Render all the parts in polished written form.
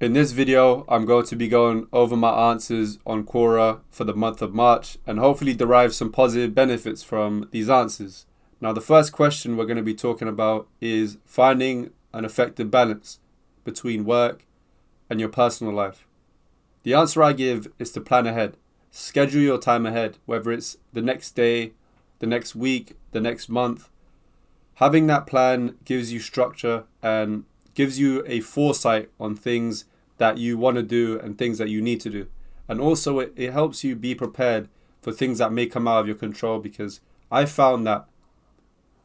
In this video, I'm going to be going over my answers on Quora for the month of March and hopefully derive some positive benefits from these answers. Now, the first question we're going to be talking about is finding an effective balance between work and your personal life. The answer I give is to plan ahead. Schedule your time ahead, whether it's the next day, the next week, the next month. Having that plan gives you structure and gives you a foresight on things that you want to do and things that you need to do. And also it helps you be prepared for things that may come out of your control, because I found that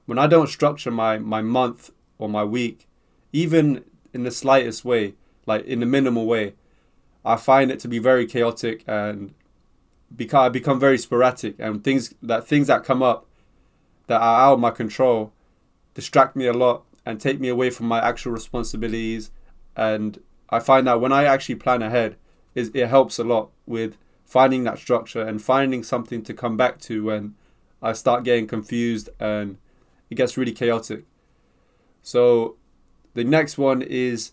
when I don't structure my month or my week, even in the slightest way, like in the minimal way, I find it to be very chaotic and I become very sporadic, and things that come up that are out of my control distract me a lot and take me away from my actual responsibilities. And I find that when I actually plan ahead, it helps a lot with finding that structure and finding something to come back to when I start getting confused and it gets really chaotic. So the next one is,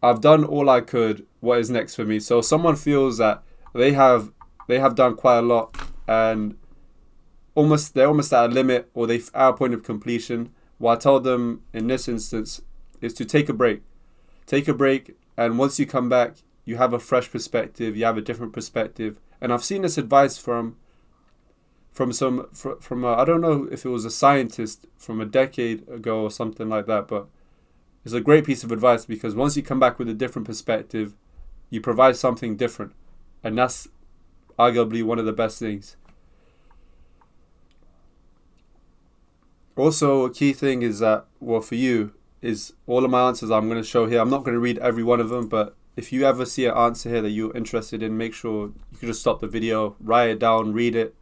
I've done all I could. What is next for me? So someone feels that they have done quite a lot and they're almost at a limit, or they're at a point of completion. What I told them in this instance is to take a break. Take a break, and once you come back, you have a fresh perspective, you have a different perspective. And I've seen this advice from I don't know if it was a scientist from a decade ago or something like that, but it's a great piece of advice, because once you come back with a different perspective, you provide something different. And that's arguably one of the best things. Also, a key thing is that, well, for you, is all of my answers I'm going to show here. I'm not going to read every one of them, but if you ever see an answer here that you're interested in, make sure you can just stop the video, write it down, read it.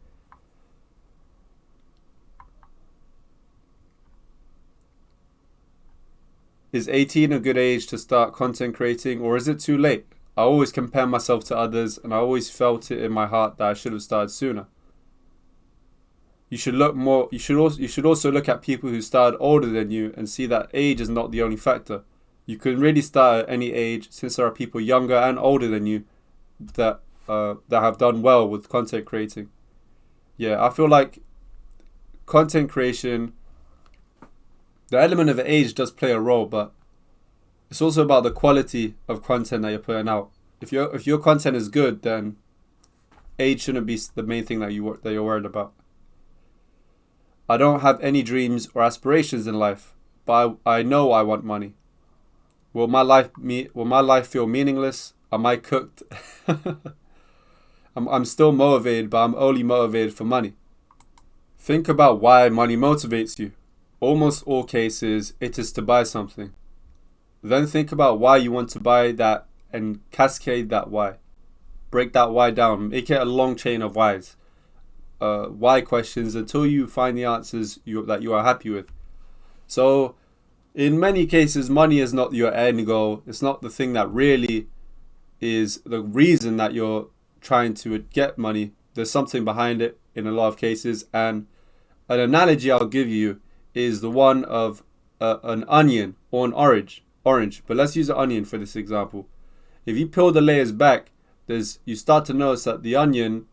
Is 18 a good age to start content creating, or is it too late? I always compare myself to others, and I always felt it in my heart that I should have started sooner. You should look more. You should also look at people who started older than you and see that age is not the only factor. You can really start at any age, since there are people younger and older than you that have done well with content creating. Yeah, I feel like content creation, the element of age does play a role, but it's also about the quality of content that you're putting out. If your content is good, then age shouldn't be the main thing that you're worried about. I don't have any dreams or aspirations in life, but I know I want money. Will my life feel meaningless? Am I cooked? I'm still motivated, but I'm only motivated for money. Think about why money motivates you. Almost all cases, it is to buy something. Then think about why you want to buy that and cascade that why. Break that why down. Make it a long chain of whys. Why questions until you find the answers that you are happy with. So in many cases, money is not your end goal. It's not the thing that really is the reason that you're trying to get money. There's something behind it in a lot of cases. And an analogy I'll give you is the one of an onion or an orange. But let's use an onion for this example. If you peel the layers back, you start to notice that the onion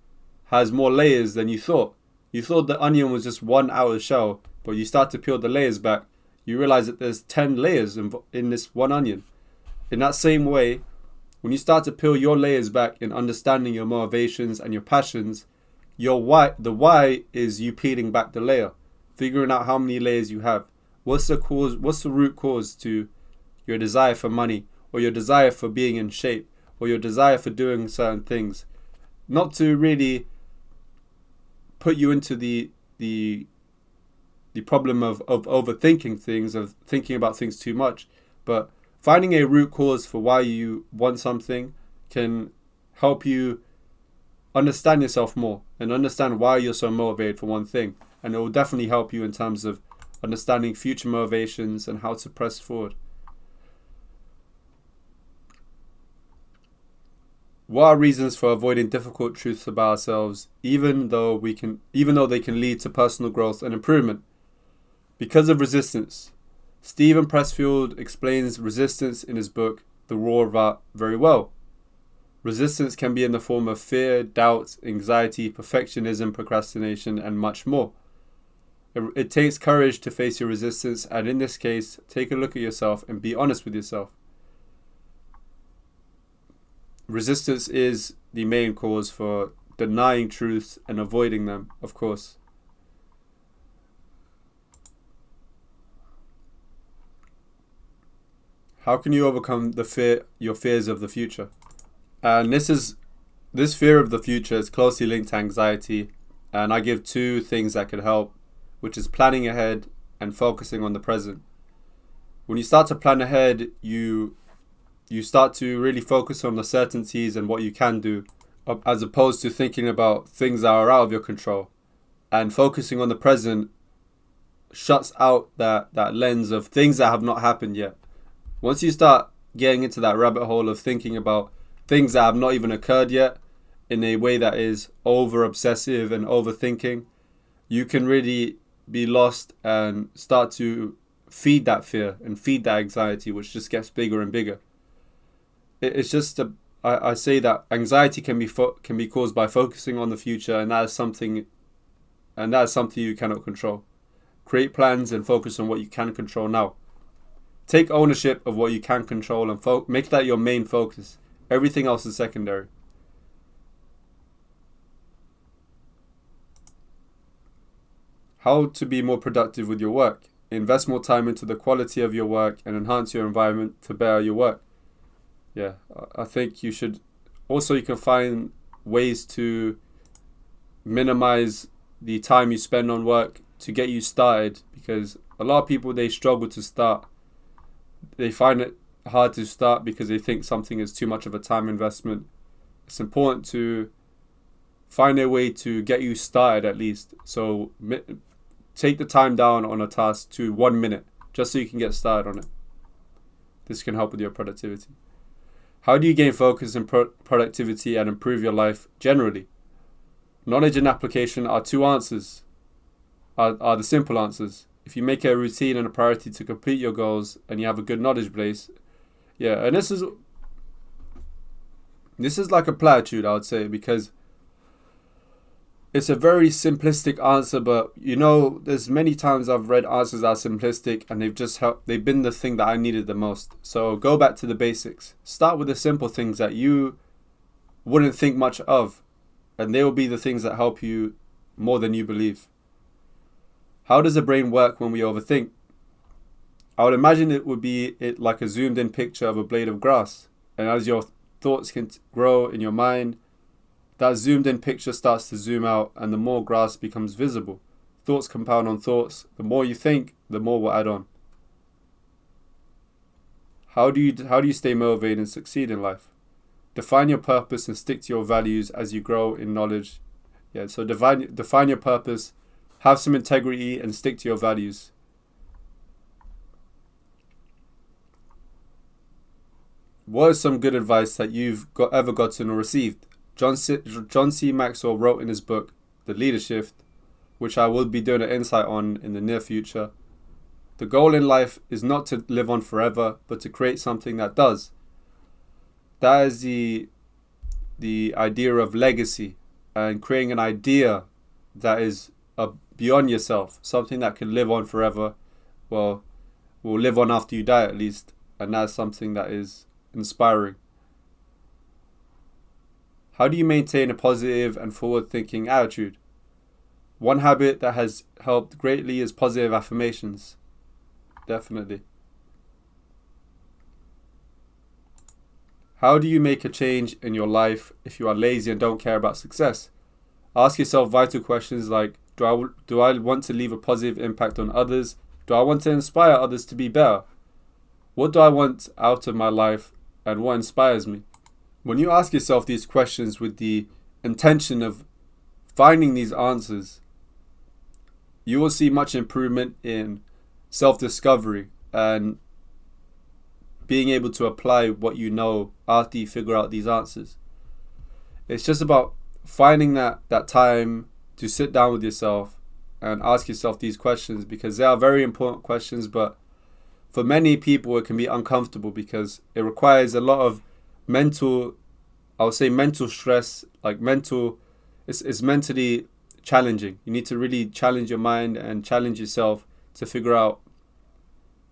has more layers than you thought. You thought the onion was just one outer shell, but you start to peel the layers back, you realize that there's 10 layers in this one onion. In that same way, when you start to peel your layers back in understanding your motivations and your passions, the why is you peeling back the layer, figuring out how many layers you have. What's the root cause to your desire for money, or your desire for being in shape, or your desire for doing certain things? Not to really put you into the problem of overthinking things, of thinking about things too much, but finding a root cause for why you want something can help you understand yourself more and understand why you're so motivated for one thing. And it will definitely help you in terms of understanding future motivations and how to press forward. What are reasons for avoiding difficult truths about ourselves, even though they can lead to personal growth and improvement? Because of resistance. Steven Pressfield explains resistance in his book the raw of art very well. Resistance can be in the form of fear, doubt, anxiety, perfectionism, procrastination, and much more. It takes courage to face your resistance, and in this case, take a look at yourself and be honest with yourself. Resistance is the main cause for denying truths and avoiding them, of course. How can you overcome your fears of the future? And this fear of the future is closely linked to anxiety, and I give two things that could help, which is planning ahead and focusing on the present. When you start to plan ahead, you start to really focus on the certainties and what you can do, as opposed to thinking about things that are out of your control. And focusing on the present shuts out that lens of things that have not happened yet. Once you start getting into that rabbit hole of thinking about things that have not even occurred yet in a way that is over obsessive and overthinking, you can really be lost and start to feed that fear and feed that anxiety, which just gets bigger and bigger. It's just I say that anxiety can be caused by focusing on the future, and that is something you cannot control. Create plans and focus on what you can control now. Take ownership of what you can control and make that your main focus. Everything else is secondary. How to be more productive with your work. Invest more time into the quality of your work and enhance your environment to better your work. Yeah, I think you should. Also, you can find ways to minimize the time you spend on work to get you started, because a lot of people, they struggle to start. They find it hard to start because they think something is too much of a time investment. It's important to find a way to get you started at least. So take the time down on a task to 1 minute just so you can get started on it. This can help with your productivity. How do you gain focus and productivity and improve your life generally? Knowledge and application are two answers, are the simple answers. If you make it a routine and a priority to complete your goals and you have a good knowledge base, and this is like a platitude, I would say, because it's a very simplistic answer, but there's many times I've read answers that are simplistic and they've been the thing that I needed the most. So go back to the basics. Start with the simple things that you wouldn't think much of, and they will be the things that help you more than you believe. How does the brain work when we overthink? I would imagine it would be like a zoomed in picture of a blade of grass. And as your thoughts can grow in your mind, that zoomed in picture starts to zoom out, and the more grass becomes visible. Thoughts compound on thoughts. The more you think, the more will add on. How do you stay motivated and succeed in life? Define your purpose and stick to your values as you grow in knowledge. So define your purpose, have some integrity, and stick to your values. What is some good advice that you've ever gotten or received? John C. Maxwell wrote in his book, The Leader Shift, which I will be doing an insight on in the near future. The goal in life is not to live on forever, but to create something that does. That is the idea of legacy, and creating an idea that is beyond yourself, something that can live on forever. Well, will live on after you die at least, and that's something that is inspiring. How do you maintain a positive and forward-thinking attitude? One habit that has helped greatly is positive affirmations. Definitely. How do you make a change in your life if you are lazy and don't care about success? Ask yourself vital questions like, do I want to leave a positive impact on others? Do I want to inspire others to be better? What do I want out of my life, and what inspires me? When you ask yourself these questions with the intention of finding these answers, you will see much improvement in self-discovery and being able to apply what you know after you figure out these answers. It's just about finding that time to sit down with yourself and ask yourself these questions, because they are very important questions, but for many people it can be uncomfortable because it requires a lot of mental, I would say mental stress, like it's mentally challenging. You need to really challenge your mind and challenge yourself to figure out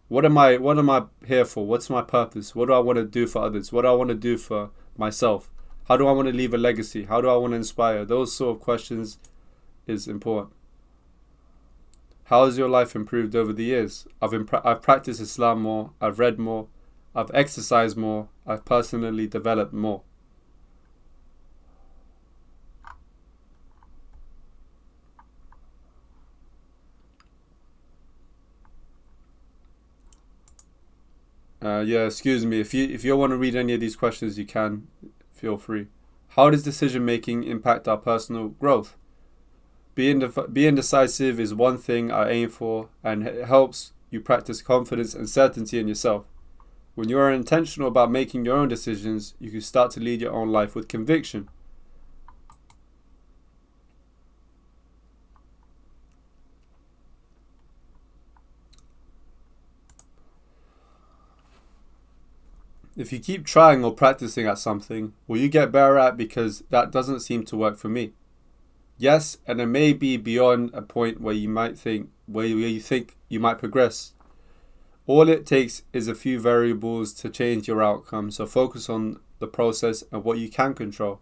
what am I here for? What's my purpose? What do I want to do for others? What do I want to do for myself? How do I want to leave a legacy? How do I want to inspire? Those sort of questions is important. How has your life improved over the years? I've practiced Islam more, I've read more, I've exercised more, I've personally developed more. Excuse me. If you want to read any of these questions, you can. Feel free. How does decision making impact our personal growth? Being decisive is one thing I aim for, and it helps you practice confidence and certainty in yourself. When you are intentional about making your own decisions, you can start to lead your own life with conviction. If you keep trying or practicing at something, will you get better at because that doesn't seem to work for me? Yes, and it may be beyond a point where you think you might progress. All it takes is a few variables to change your outcome, so focus on the process and what you can control.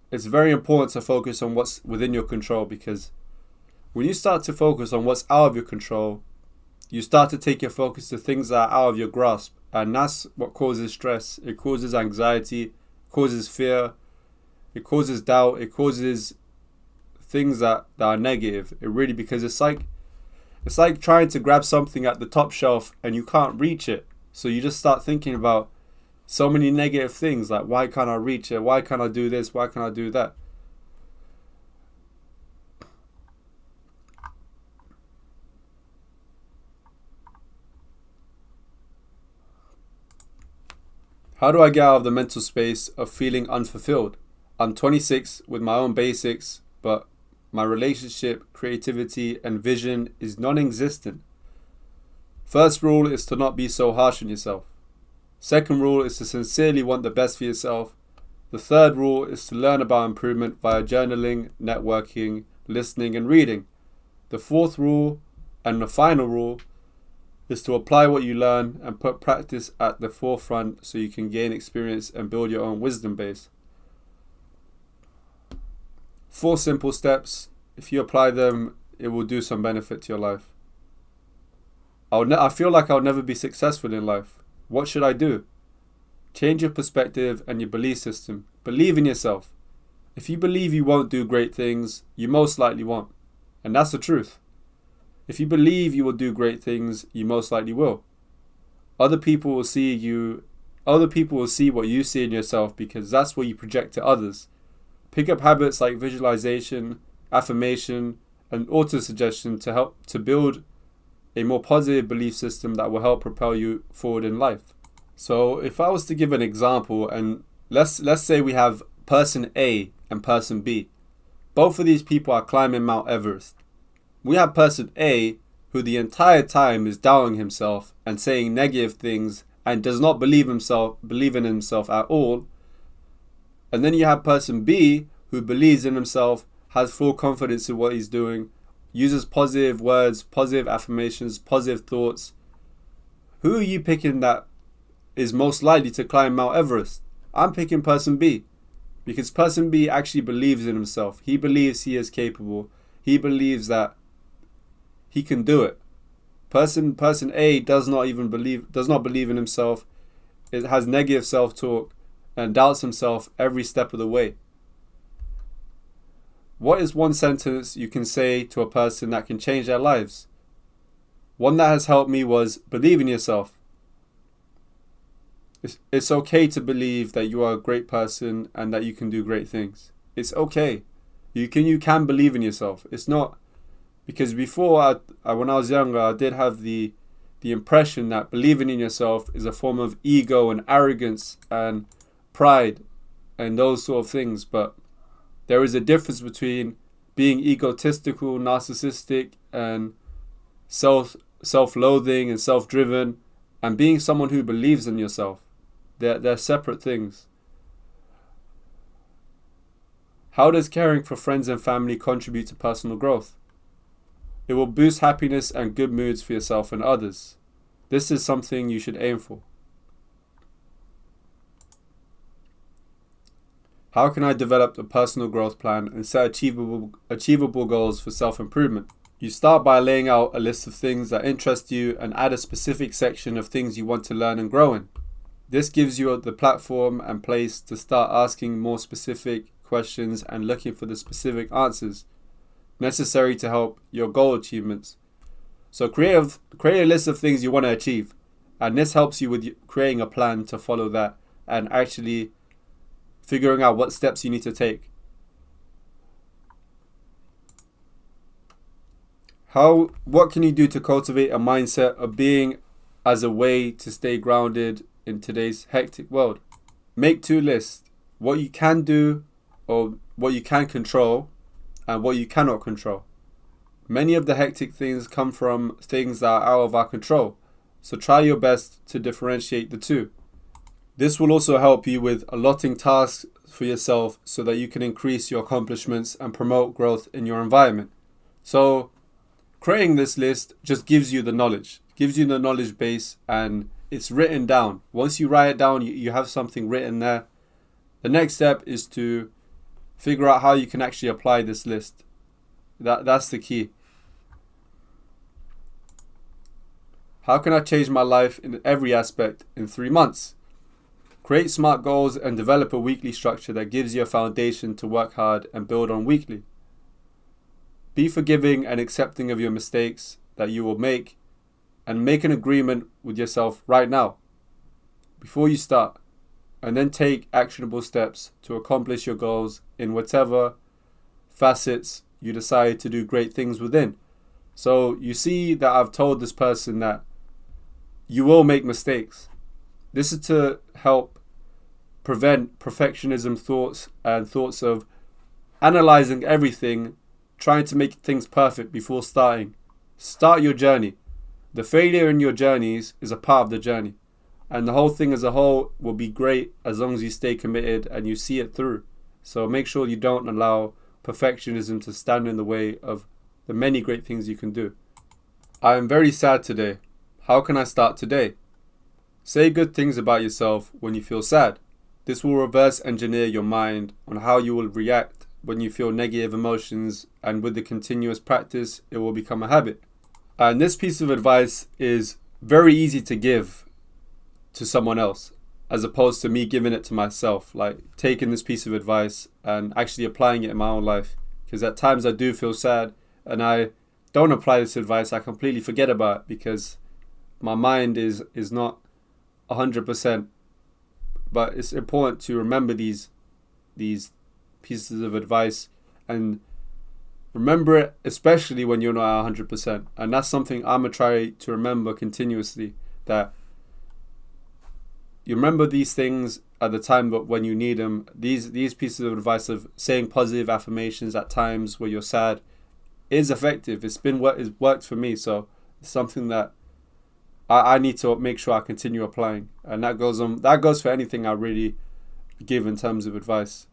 It's very important to focus on what's within your control, because when you start to focus on what's out of your control, you start to take your focus to things that are out of your grasp, and that's what causes stress. It causes anxiety, it causes fear, it causes doubt, it causes things that are negative. It really, because it's like trying to grab something at the top shelf and you can't reach it. So you just start thinking about so many negative things, like why can't I reach it? Why can't I do this? Why can't I do that? How do I get out of the mental space of feeling unfulfilled? I'm 26 with my own basics, but my relationship, creativity, and vision is non-existent. First rule is to not be so harsh on yourself. Second rule is to sincerely want the best for yourself. The third rule is to learn about improvement via journaling, networking, listening, and reading. The fourth rule, and the final rule, is to apply what you learn and put practice at the forefront so you can gain experience and build your own wisdom base. 4 simple steps. If you apply them, it will do some benefit to your life. I feel like I'll never be successful in life. What should I do? Change your perspective and your belief system. Believe in yourself. If you believe you won't do great things, you most likely won't. And that's the truth. If you believe you will do great things, you most likely will. Other people will see what you see in yourself, because that's what you project to others. Pick up habits like visualization, affirmation, and auto-suggestion to help to build a more positive belief system that will help propel you forward in life. So if I was to give an example, and let's say we have person A and person B. Both of these people are climbing Mount Everest. We have person A, who the entire time is doubting himself and saying negative things and does not believe in himself at all. And then you have person B, who believes in himself, has full confidence in what he's doing, uses positive words, positive affirmations, positive thoughts. Who are you picking that is most likely to climb Mount Everest? I'm picking person B, because person B actually believes in himself. He believes he is capable. He believes that he can do it. Person A does not believe in himself. It has negative self-talk and doubts himself every step of the way. What is one sentence you can say to a person that can change their lives? One that has helped me was, believe in yourself. It's okay to believe that you are a great person and that you can do great things. It's okay. You can believe in yourself. It's not, because before, when I was younger, I did have the impression that believing in yourself is a form of ego and arrogance and pride and those sort of things. But there is a difference between being egotistical, narcissistic, and self-loathing and self-driven and being someone who believes in yourself. They're separate things. How does caring for friends and family contribute to personal growth? It will boost happiness and good moods for yourself and others. This is something you should aim for. How can I develop a personal growth plan and set achievable goals for self-improvement? You start by laying out a list of things that interest you and add a specific section of things you want to learn and grow in. This gives you the platform and place to start asking more specific questions and looking for the specific answers necessary to help your goal achievements. So create a list of things you want to achieve, and this helps you with creating a plan to follow that and actually figuring out what steps you need to take. What can you do to cultivate a mindset of being as a way to stay grounded in today's hectic world? Make 2 lists: what you can do or what you can control and what you cannot control. Many of the hectic things come from things that are out of our control, so try your best to differentiate the two. This will also help you with allotting tasks for yourself so that you can increase your accomplishments and promote growth in your environment. So creating this list just gives you the knowledge base, and it's written down. Once you write it down, you have something written there. The next step is to figure out how you can actually apply this list. That's the key. How can I change my life in every aspect in 3 months? Create SMART goals and develop a weekly structure that gives you a foundation to work hard and build on weekly. Be forgiving and accepting of your mistakes that you will make, and make an agreement with yourself right now before you start, and then take actionable steps to accomplish your goals in whatever facets you decide to do great things within. So you see that I've told this person that you will make mistakes. This is to help prevent perfectionism thoughts and thoughts of analyzing everything, trying to make things perfect before starting. Start your journey. The failure in your journeys is a part of the journey, and the whole thing as a whole will be great as long as you stay committed and you see it through. So make sure you don't allow perfectionism to stand in the way of the many great things you can do. I am very sad today. How can I start today? Say good things about yourself when you feel sad. This will reverse engineer your mind on how you will react when you feel negative emotions, and with the continuous practice, it will become a habit. And this piece of advice is very easy to give to someone else, as opposed to me giving it to myself, like taking this piece of advice and actually applying it in my own life. Because at times I do feel sad and I don't apply this advice, I completely forget about it because my mind is not 100%. But it's important to remember these pieces of advice, and remember it especially when you're not 100%. And that's something I'm going to try to remember continuously, that you remember these things at the time, but when you need them, these pieces of advice of saying positive affirmations at times where you're sad is effective. It's worked for me, so it's something that I need to make sure I continue applying. And that goes for anything I really give in terms of advice.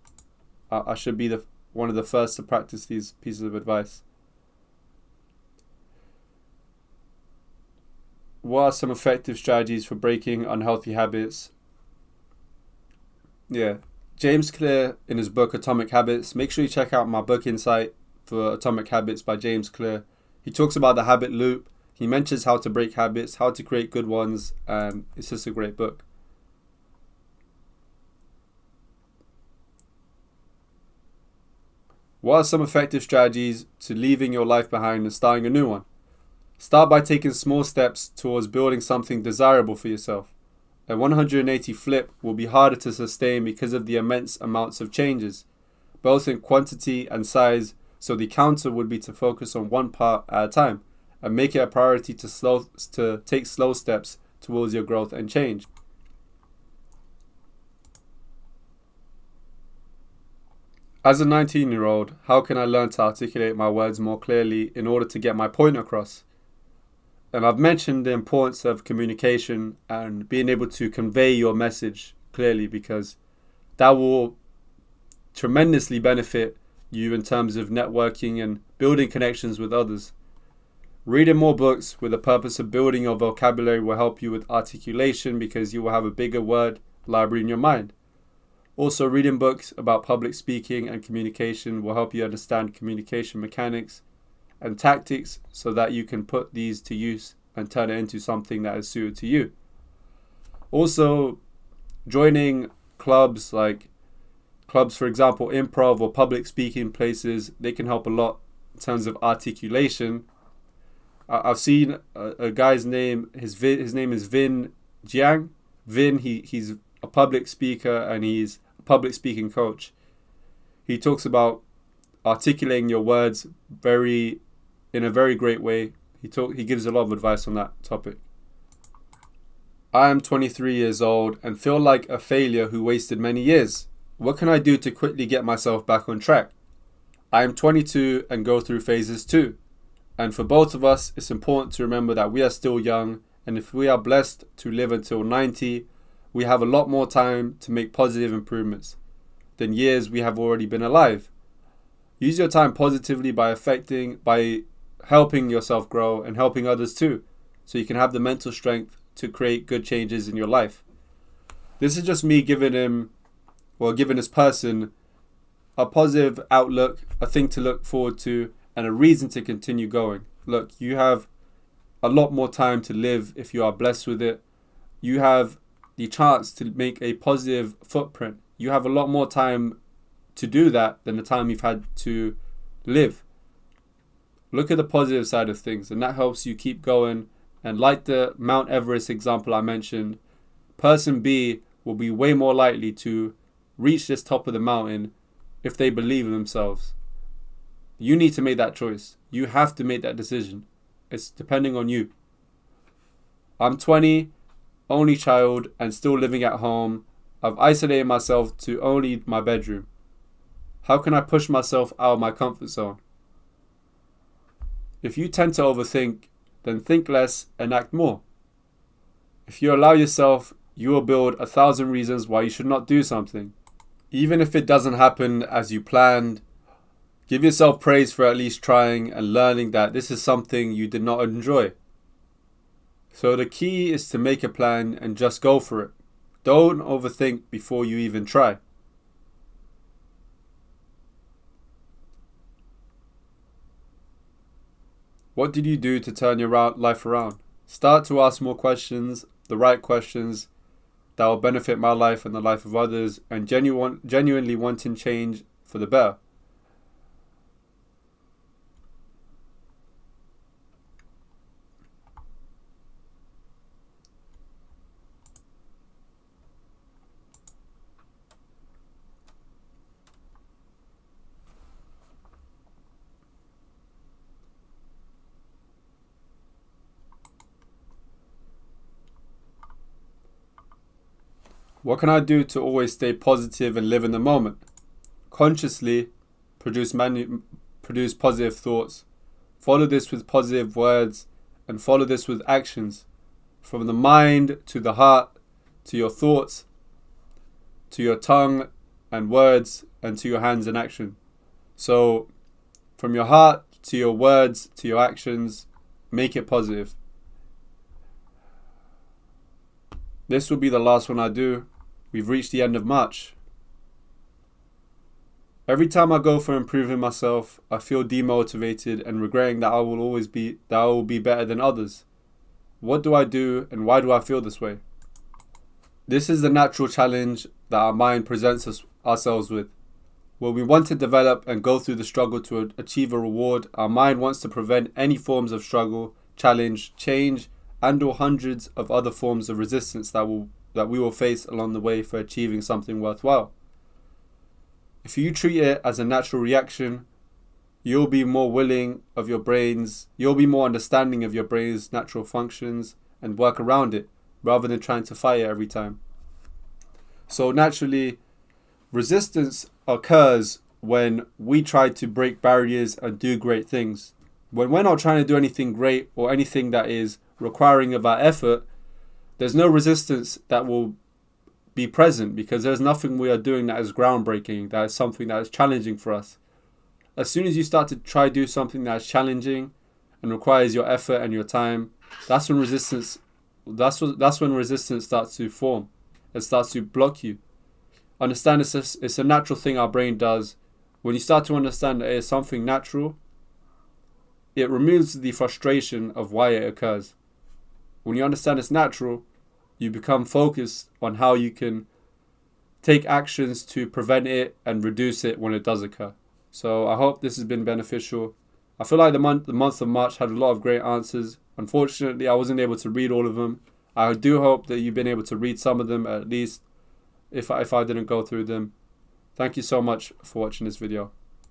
I should be one of the first to practice these pieces of advice. What are some effective strategies for breaking unhealthy habits? Yeah, James Clear in his book Atomic Habits. Make sure you check out my book Insight for Atomic Habits by James Clear. He talks about the habit loop. He mentions how to break habits, how to create good ones, and it's just a great book. What are some effective strategies to leaving your life behind and starting a new one? Start by taking small steps towards building something desirable for yourself. A 180 flip will be harder to sustain because of the immense amounts of changes, both in quantity and size, so the counter would be to focus on one part at a time and make it a priority to take slow steps towards your growth and change. As a 19-year-old, how can I learn to articulate my words more clearly in order to get my point across? And I've mentioned the importance of communication and being able to convey your message clearly, because that will tremendously benefit you in terms of networking and building connections with others. Reading more books with the purpose of building your vocabulary will help you with articulation, because you will have a bigger word library in your mind. Also, reading books about public speaking and communication will help you understand communication mechanics and tactics, so that you can put these to use and turn it into something that is suited to you. Also, joining clubs, for example, improv or public speaking places, they can help a lot in terms of articulation. I've seen a guy's name, his name is Vin Jiang. Vin, he's a public speaker and he's a public speaking coach. He talks about articulating your words in a very great way. He gives a lot of advice on that topic. I am 23 years old and feel like a failure who wasted many years. What can I do to quickly get myself back on track? I am 22 and go through phases too. And for both of us, it's important to remember that we are still young, and if we are blessed to live until 90, we have a lot more time to make positive improvements than years we have already been alive. Use your time positively by helping yourself grow and helping others too, so you can have the mental strength to create good changes in your life. This is just me giving this person a positive outlook, a thing to look forward to, and a reason to continue going. Look, you have a lot more time to live if you are blessed with it. You have the chance to make a positive footprint. You have a lot more time to do that than the time you've had to live. Look at the positive side of things, and that helps you keep going. And like the Mount Everest example I mentioned, person B will be way more likely to reach this top of the mountain if they believe in themselves. You need to make that choice. You have to make that decision. It's depending on you. I'm 20, only child, and still living at home. I've isolated myself to only my bedroom. How can I push myself out of my comfort zone? If you tend to overthink, then think less and act more. If you allow yourself, you will build 1,000 reasons why you should not do something. Even if it doesn't happen as you planned, give yourself praise for at least trying and learning that this is something you did not enjoy. So the key is to make a plan and just go for it. Don't overthink before you even try. What did you do to turn your life around? Start to ask more questions, the right questions that will benefit my life and the life of others, and genuinely wanting change for the better. What can I do to always stay positive and live in the moment? Consciously produce positive thoughts. Follow this with positive words and follow this with actions. From the mind to the heart, to your thoughts, to your tongue and words, and to your hands and action. So from your heart to your words to your actions, make it positive. This will be the last one I do. We've reached the end of March. Every time I go for improving myself, I feel demotivated and regretting that I will be better than others. What do I do, and why do I feel this way? This is the natural challenge that our mind presents ourselves with. When we want to develop and go through the struggle to achieve a reward, our mind wants to prevent any forms of struggle, challenge, change, and/or hundreds of other forms of resistance that we will face along the way for achieving something worthwhile. If you treat it as a natural reaction, you'll be more understanding of your brain's natural functions and work around it rather than trying to fight it every time. So naturally, resistance occurs when we try to break barriers and do great things. When we're not trying to do anything great or anything that is requiring of our effort, there's no resistance that will be present, because there's nothing we are doing that is groundbreaking, that is something that is challenging for us. As soon as you start to try do something that is challenging and requires your effort and your time, that's when resistance starts to form. It starts to block you. Understand it's a natural thing our brain does. When you start to understand that it is something natural, it removes the frustration of why it occurs. When you understand it's natural, you become focused on how you can take actions to prevent it and reduce it when it does occur. So I hope this has been beneficial. I feel like the month of March had a lot of great answers. Unfortunately, I wasn't able to read all of them. I do hope that you've been able to read some of them, at least if I didn't go through them. Thank you so much for watching this video.